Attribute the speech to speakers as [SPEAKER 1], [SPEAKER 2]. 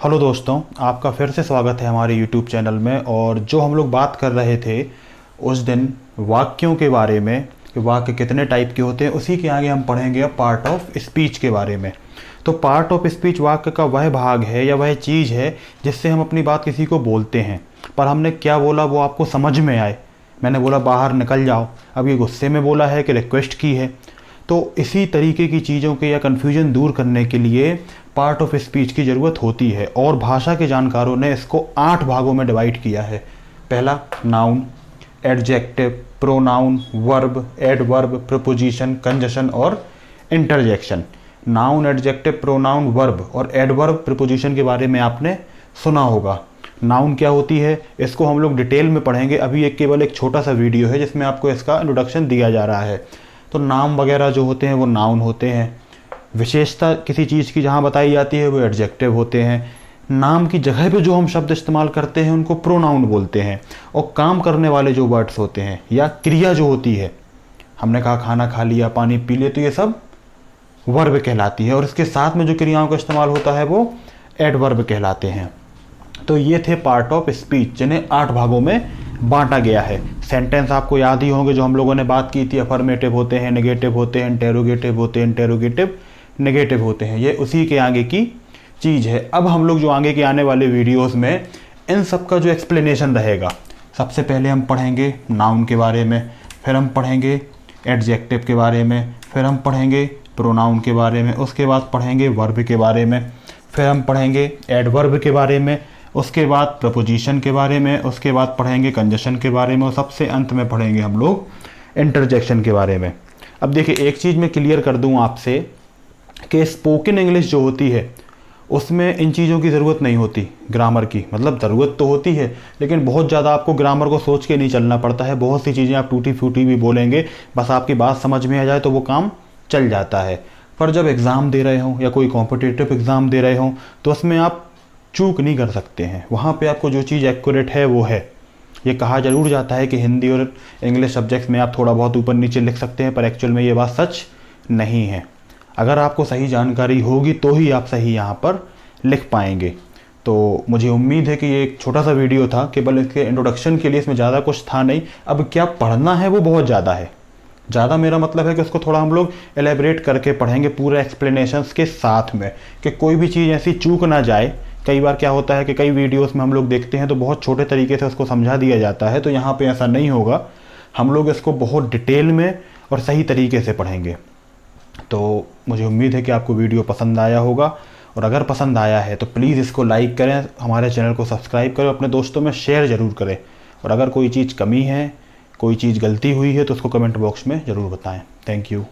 [SPEAKER 1] Hello दोस्तों, आपका फिर से स्वागत है हमारे यूट्यूब चैनल में। और जो हम लोग बात कर रहे थे उस दिन वाक्यों के बारे में कि वाक्य कितने टाइप के होते हैं, उसी के आगे हम पढ़ेंगे अब पार्ट ऑफ स्पीच के बारे में। तो पार्ट ऑफ स्पीच वाक्य का वह भाग है या वह चीज़ है जिससे हम अपनी बात किसी को बोलते हैं, पर हमने क्या बोला वो आपको समझ में आए। मैंने बोला बाहर निकल जाओ, अब ये गुस्से में बोला है कि रिक्वेस्ट की है। तो इसी तरीके की चीज़ों के या कन्फ्यूजन दूर करने के लिए पार्ट ऑफ स्पीच की ज़रूरत होती है। और भाषा के जानकारों ने इसको 8 भागों में डिवाइड किया है। पहला noun, adjective, pronoun, verb, adverb, preposition, conjunction और interjection. Noun, adjective, pronoun, verb और एडवर्ब, प्रीपोजिशन के बारे में आपने सुना होगा। नाउन क्या होती है इसको हम लोग डिटेल में पढ़ेंगे। अभी केवल एक छोटा सा वीडियो है जिसमें आपको इसका इंट्रोडक्शन दिया जा रहा है। तो नाम वगैरह जो होते हैं वो नाउन होते हैं। विशेषता किसी चीज़ की जहाँ बताई जाती है वो एडजेक्टिव होते हैं। नाम की जगह पे जो हम शब्द इस्तेमाल करते हैं उनको प्रोनाउन बोलते हैं। और काम करने वाले जो वर्ड्स होते हैं या क्रिया जो होती है, हमने कहा खाना खा लिया, पानी पी लिया, तो ये सब वर्ब कहलाती है। और इसके साथ में जो क्रियाओं का इस्तेमाल होता है वो एडवर्ब कहलाते हैं। तो ये थे पार्ट ऑफ स्पीच जिन्हें 8 भागों में बांटा गया है। सेंटेंस आपको याद ही होंगे जो हम लोगों ने बात की थी। अफर्मेटिव होते हैं, नेगेटिव होते हैं, इंटेरोगेटिव होते हैं, इंटेरोगेटिव नेगेटिव होते हैं। ये उसी के आगे की चीज़ है। अब हम लोग जो आगे के आने वाले वीडियोस में इन सब का जो एक्सप्लेनेशन रहेगा, सबसे पहले हम पढ़ेंगे नाउन के बारे में, फिर हम पढ़ेंगे एडजेक्टिव के बारे में, फिर हम पढ़ेंगे प्रोनाउन के बारे में, उसके बाद पढ़ेंगे वर्ब के बारे में, फिर हम पढ़ेंगे एडवर्ब के बारे में, उसके बाद प्रपोजिशन के बारे में, उसके बाद पढ़ेंगे कंजशन के बारे में और सबसे अंत में पढ़ेंगे हम लोग इंटरजेक्शन के बारे में। अब देखिए, एक चीज़ मैं क्लियर कर दूं आपसे कि स्पोकन इंग्लिश जो होती है उसमें इन चीज़ों की ज़रूरत नहीं होती। ग्रामर की मतलब ज़रूरत तो होती है, लेकिन बहुत ज़्यादा आपको ग्रामर को सोच के नहीं चलना पड़ता है। बहुत सी चीज़ें आप टूटी फूटी भी बोलेंगे, बस आपकी बात समझ में आ जाए तो वो काम चल जाता है। पर जब एग्ज़ाम दे रहे हों या कोई कॉम्पिटिटिव एग्ज़ाम दे रहे हों तो उसमें आप चूक नहीं कर सकते हैं। वहाँ पे आपको जो चीज़ एक्यूरेट है वो है। ये कहा ज़रूर जाता है कि हिंदी और इंग्लिश सब्जेक्ट्स में आप थोड़ा बहुत ऊपर नीचे लिख सकते हैं, पर एक्चुअल में ये बात सच नहीं है। अगर आपको सही जानकारी होगी तो ही आप सही यहाँ पर लिख पाएंगे। तो मुझे उम्मीद है कि ये एक छोटा सा वीडियो था, केवल इसके इंट्रोडक्शन के लिए। इसमें ज़्यादा कुछ था नहीं। अब क्या पढ़ना है वो बहुत ज़्यादा है। ज़्यादा मेरा मतलब है कि उसको थोड़ा हम लोग एलेबरेट करके पढ़ेंगे पूरे एक्सप्लेनेशंस के साथ में, कि कोई भी चीज़ ऐसी चूक ना जाए। कई बार क्या होता है कि कई वीडियोस में हम लोग देखते हैं तो बहुत छोटे तरीके से उसको समझा दिया जाता है, तो यहाँ पे ऐसा नहीं होगा। हम लोग इसको बहुत डिटेल में और सही तरीके से पढ़ेंगे। तो मुझे उम्मीद है कि आपको वीडियो पसंद आया होगा, और अगर पसंद आया है तो प्लीज़ इसको लाइक करें, हमारे चैनल को सब्सक्राइब करें, अपने दोस्तों में शेयर ज़रूर करें। और अगर कोई चीज़ कमी है, कोई चीज़ गलती हुई है तो उसको कमेंट बॉक्स में ज़रूर बताएं। Thank you.